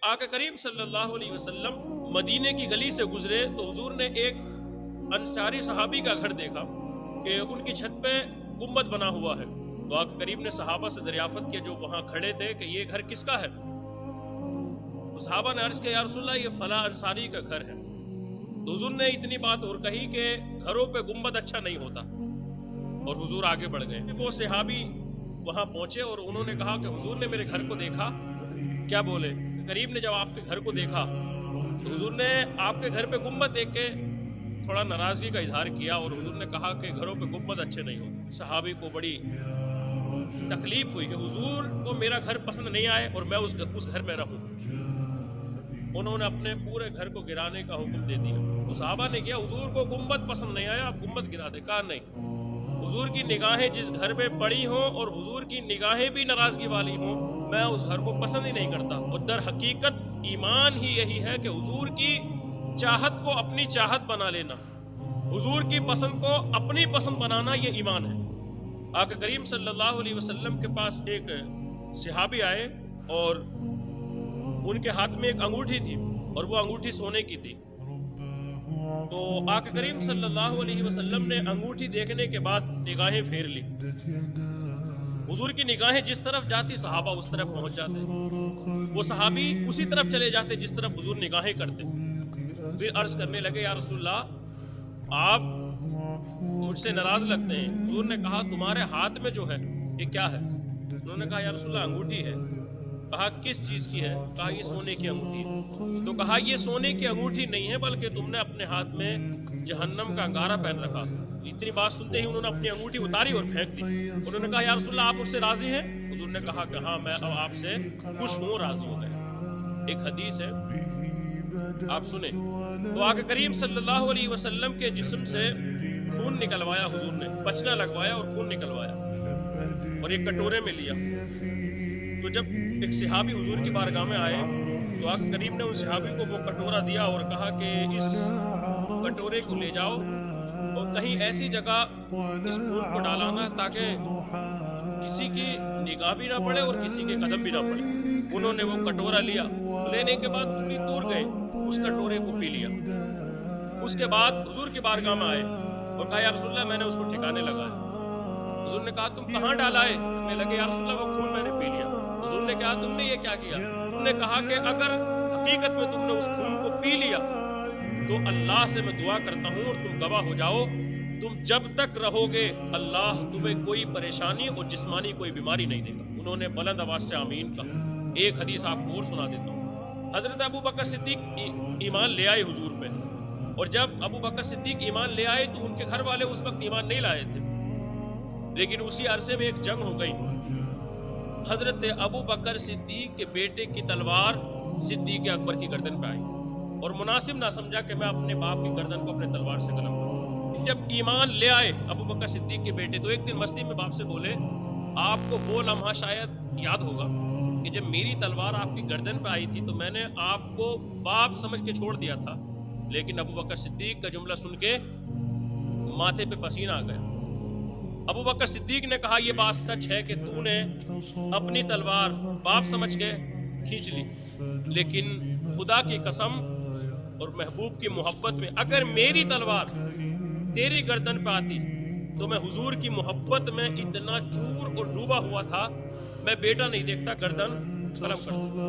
आका करीम सल्लल्लाहु अलैहि वसल्लम मदीने की गली से गुजरे तो हुजूर ने एक अंसारी सहाबी का घर देखा कि उनकी छत पे गुम्बद बना हुआ है। तो आका करीम ने सहाबा से दरियाफत किया जो वहां खड़े थे कि ये घर किसका है। तो सहाबा ने अर्ज किया या रसूलल्लाह ये फला अंसारी का घर है। तो हुजूर ने इतनी बात और कही कि घरों पे गुम्बद अच्छा नहीं होता और हुजूर आगे बढ़ गए। वो सहाबी वहां पहुंचे और उन्होंने कहा कि हुजूर ने मेरे घर को देखा। क्या बोले? करीम ने जब आपके घर को देखा तो हुजूर ने आपके घर पे गुम्बद देख के थोड़ा नाराजगी का इजहार किया और हुजूर ने कहा कि घरों पे गुम्बद अच्छे नहीं होते। सहाबी को बड़ी तकलीफ हुई कि हुजूर को मेरा घर पसंद नहीं आए और मैं उस घर में रहूं। उन्होंने अपने पूरे घर को गिराने का हुक्म दे दिया। तो सहाबा ने किया हुजूर को गुम्बद पसंद नहीं आया, आप गुम्बद गिरा दे। कहा नहीं, हुजूर की निगाहें जिस घर में पड़ी हों और हुजूर की निगाहें भी नाराजगी वाली हों, मैं उस घर को पसंद ही नहीं करता। और दर हकीकत ईमान ही यही है कि हुजूर की चाहत को अपनी चाहत बना लेना, हुजूर की पसंद को अपनी पसंद बनाना, ये ईमान है। आका करीम सल्लल्लाहु अलैहि वसल्लम के पास एक सहाबी आए और उनके हाथ में एक अंगूठी थी और वो अंगूठी सोने की थी। तो आका करीम सल्लल्लाहु अलैहि वसल्लम ने अंगूठी देखने के बाद निगाहें फेर ली। हुजूर की निगाहें जिस तरफ जाती सहाबा उस तरफ पहुंच जाते, वो सहाबी उसी तरफ चले जाते जिस तरफ हुजूर निगाहें करते। फिर अर्ज करने लगे या रसूलल्लाह आप मुझसे नाराज लगते हैं। हुजूर ने कहा तुम्हारे हाथ में जो है ये क्या है? उन्होंने कहा या रसूलल्लाह अंगूठी है। कहा किस चीज की है? कहा ये सोने की अंगूठी है। तो कहा ये सोने की अंगूठी नहीं है बल्कि तुमने अपने हाथ में जहन्नम का अंगारा पहन रखा। इतनी बात सुनते ही उन्होंने अपनी अंगूठी उतारी और फेंक दी। उन्होंने कहा या रसूलल्लाह आप मुझसे राजी हैं? हुजूर ने कहा कि हाँ मैं अब आपसे खुश हूँ, राजी हो गया। एक हदीस है, आप सुने। तो आका करीम सल्लल्लाहु अलैहि वसल्लम के जिस्म से खून निकलवाया हुजूर ने, पचना लगवाया और खून निकलवाया और एक कटोरे में लिया। तो जब एक सहाबी हुजूर की बारगाह में आए तो आका करीम ने उस सहाबी को वो कटोरा दिया और कहा कि इस कटोरे को ले जाओ और कहीं ऐसी जगह इस खून को डालाना ताकि किसी की निगाह भी ना पड़े और किसी के कदम भी ना पड़े। उन्होंने वो कटोरा लिया, लेने के बाद थोड़ी दूर गए, उस कटोरे को पी लिया। उसके बाद हुजूर की बारगाह में आए और कहा या रसूलल्लाह मैंने उसको ठिकाने लगाया। हुजूर ने कहा तुम कहाँ डाला है? मैं लगे या रसूलल्लाह वो खून मैंने पी लिया। हुजूर ने कहा तुमने ये क्या किया? तुमने कहा कि अगर हकीकत में तुमने उस खून को पी लिया तो अल्लाह से मैं दुआ करता हूँ और तुम गवाह हो जाओ, तुम जब तक रहोगे अल्लाह तुम्हें कोई परेशानी और जिस्मानी कोई बीमारी नहीं देगा। उन्होंने बुलंद आवाज से आमीन कहा। एक हदीस आपको और सुना देता हूँ। हजरत अबू बकर सिद्दीक ईमान ले आए हुजूर पे, और जब अबू बकर सिद्दीक ईमान ले आए तो उनके घर वाले उस वक्त ईमान नहीं लाए थे, लेकिन उसी अरसे में एक जंग हो गई। हजरत अबू बकर सिद्दीक के बेटे की तलवार सिद्दीक अकबर की गर्दन पे आई और मुनासिब ना समझा कि मैं अपने बाप की गर्दन को अपने तलवार से कलम करूं। जब ईमान ले आए अबू बकर सिद्दीक के बेटे तो एक दिन मस्ती में बाप से बोले आपको वो लम्हा शायद याद होगा कि जब मेरी तलवार आपकी गर्दन पे आई थी तो मैंने आपको बाप समझ के छोड़ दिया था। लेकिन अबू बकर सिद्दीक का जुमला सुन के माथे पे पसीना आ गया। अबू बकर सिद्दीक ने कहा यह बात सच है कि तूने अपनी तलवार बाप समझ के खींच ली, लेकिन खुदा की कसम और महबूब की मोहब्बत में अगर मेरी तलवार तेरी गर्दन पे आती तो मैं हुजूर की मोहब्बत में इतना चूर और डूबा हुआ था, मैं बेटा नहीं देखता, गर्दन कलम करता।